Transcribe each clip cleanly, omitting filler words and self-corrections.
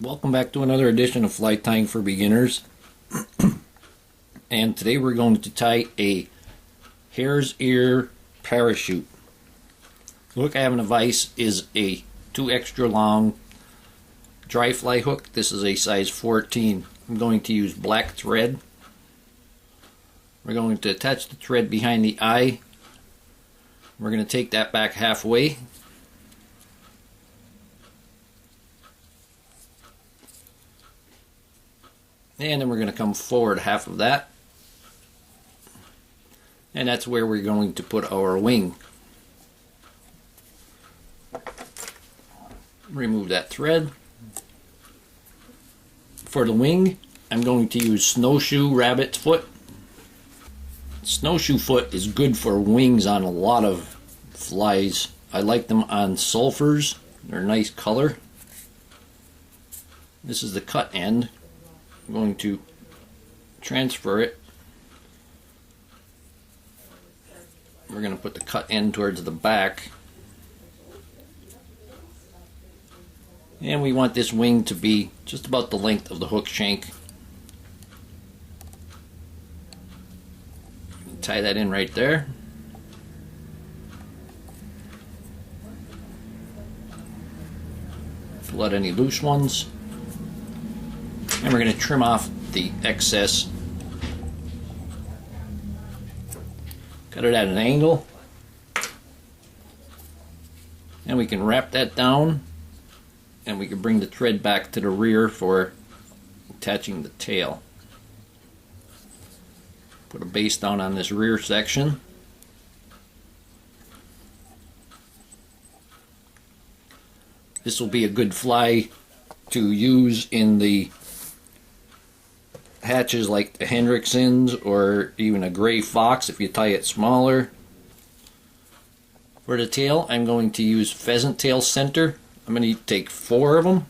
Welcome back to another edition of Fly Tying for Beginners. And today we're going to tie a hare's ear parachute. The hook I have in a vise is a 2 extra long dry fly hook. This is a size 14. I'm going to use black thread. We're going to attach the thread behind the eye. We're going to take that back halfway. And then we're going to come forward half of that. And that's where we're going to put our wing. Remove that thread. For the wing, I'm going to use snowshoe rabbit foot. Snowshoe foot is good for wings on a lot of flies. I like them on sulfurs. They're a nice color. This is the cut end. I'm going to transfer it. We're going to put the cut end towards the back. And we want this wing to be just about the length of the hook shank. Tie that in right there. Pull out any loose ones. And we're going to trim off the excess. Cut it at an angle. And we can wrap that down. And we can bring the thread back to the rear for attaching the tail. Put a base down on this rear section. This will be a good fly to use in the hatches like the Hendrickson's or even a gray fox if you tie it smaller. For the tail, I'm going to use pheasant tail center. I'm going to take 4 of them.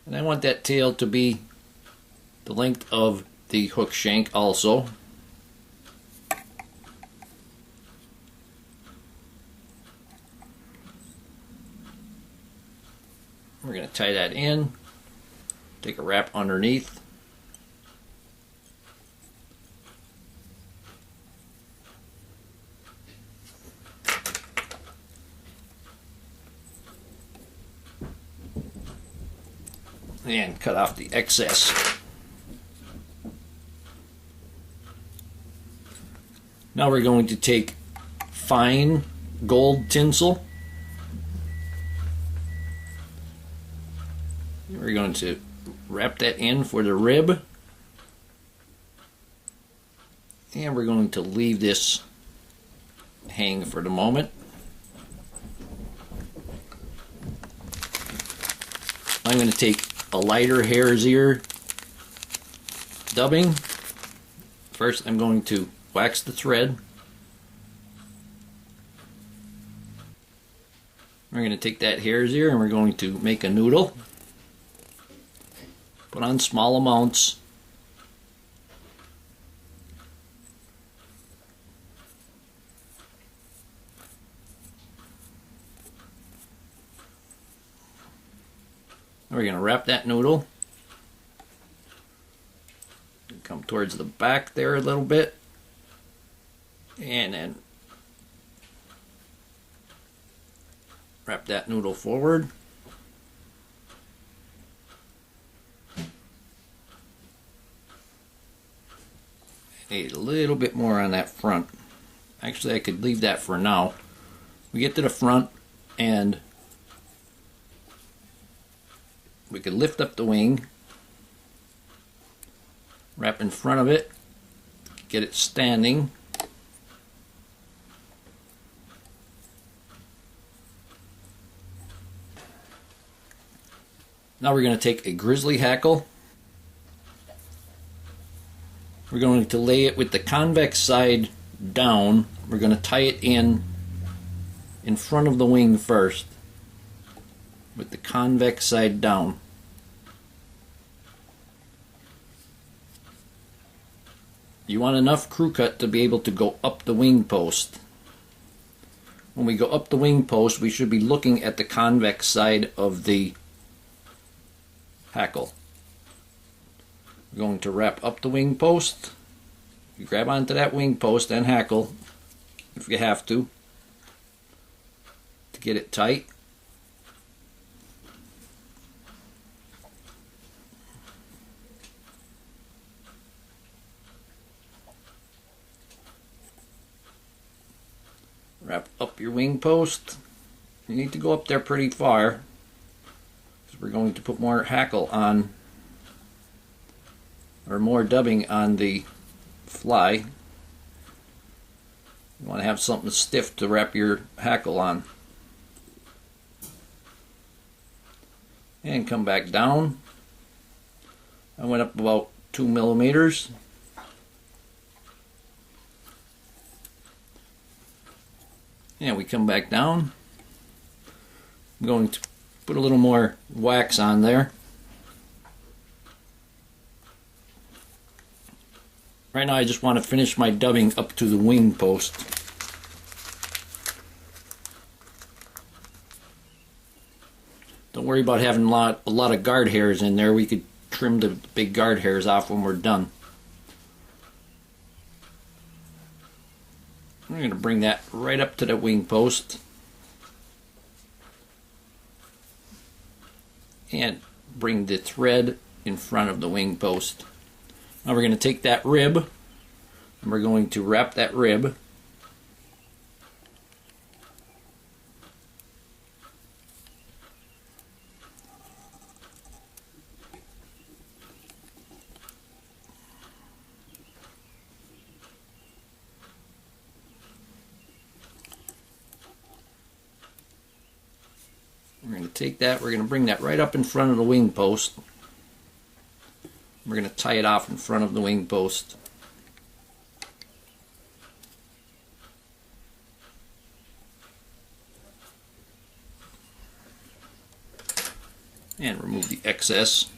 And I want that tail to be the length of the hook shank also. We're going to tie that in. Take a wrap underneath. And cut off the excess. Now we're going to take fine gold tinsel. We're going to wrap that in for the rib. And we're going to leave this hang for the moment. I'm going to take a lighter hare's ear dubbing. First I'm going to wax the thread. We're going to take that hare's ear and we're going to make a noodle. Put on small amounts. We're going to wrap that noodle. Come towards the back there a little bit. And then wrap that noodle forward. A little bit more on that front. Actually, I could leave that for now. We get to the front and we could lift up the wing, wrap in front of it, get it standing. Now we're going to take a grizzly hackle. We're going to lay it with the convex side down. We're going to tie it in front of the wing first with the convex side down. You want enough crew cut to be able to go up the wing post. when we go up the wing post, we should be looking at the convex side of the hackle. We're going to wrap up the wing post. You grab onto that wing post and hackle if you have to get it tight. Wrap up your wing post. You need to go up there pretty far because we're going to put more hackle on, or more dubbing on the fly. You want to have something stiff to wrap your hackle on. And come back down. I went up about 2 millimeters. And we come back down. I'm going to put a little more wax on there. Right now I just want to finish my dubbing up to the wing post. Don't worry about having a lot of guard hairs in there. We could trim the big guard hairs off when we're done. We're going to bring that right up to the wing post and bring the thread in front of the wing post. Now we're going to take that rib and we're going to wrap that rib we're going to bring that right up in front of the wing post. We're going to tie it off in front of the wing post. And remove the excess.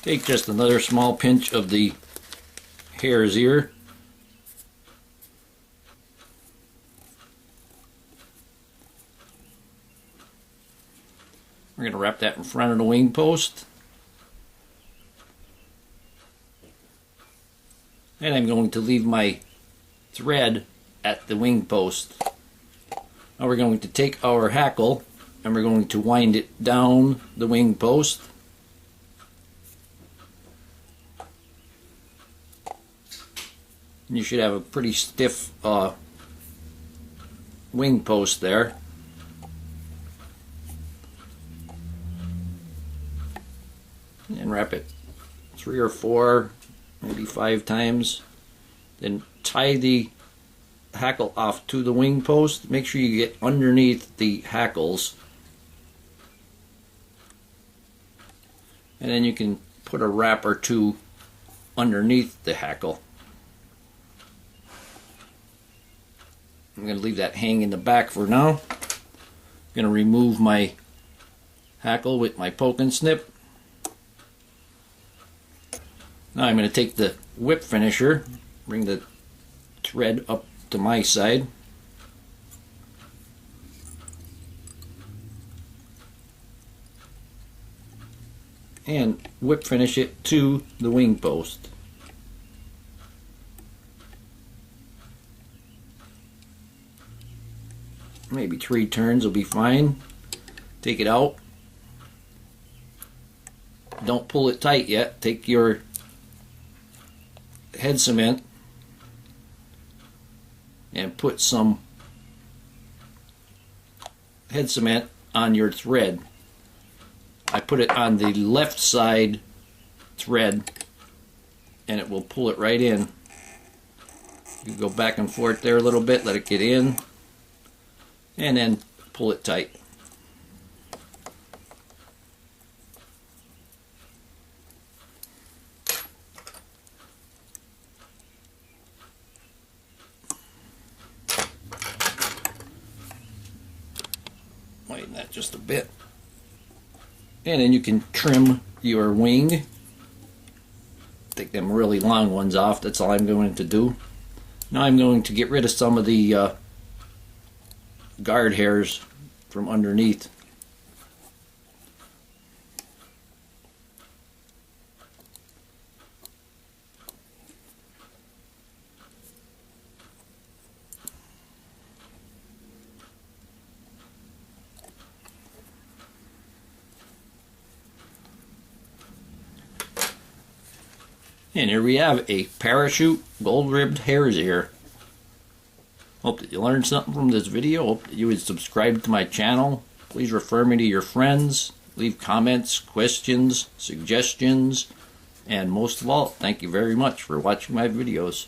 Take just another small pinch of the hare's ear. We're going to wrap that in front of the wing post. And I'm going to leave my thread at the wing post. Now we're going to take our hackle and we're going to wind it down the wing post. And you should have a pretty stiff wing post there. And wrap it 3 or 4, maybe 5 times. Then tie the hackle off to the wing post. Make sure you get underneath the hackles. And then you can put a wrap or two underneath the hackle. I'm going to leave that hang in the back for now. I'm going to remove my hackle with my poke and snip. Now I'm going to take the whip finisher, bring the thread up to my side. And whip finish it to the wing post. Maybe 3 turns will be fine. Take it out. Don't pull it tight yet. Take your head cement and put some head cement on your thread. I put it on the left side thread and it will pull it right in. You go back and forth there a little bit, let it get in, and then pull it tight. Lighten that just a bit. And then you can trim your wing. Take them really long ones off, that's all I'm going to do. Now I'm going to get rid of some of the guard hairs from underneath. And here we have a parachute gold-ribbed hare's ear. Hope that you learned something from this video. Hope that you would subscribe to my channel. Please refer me to your friends. Leave comments, questions, suggestions. And most of all, thank you very much for watching my videos.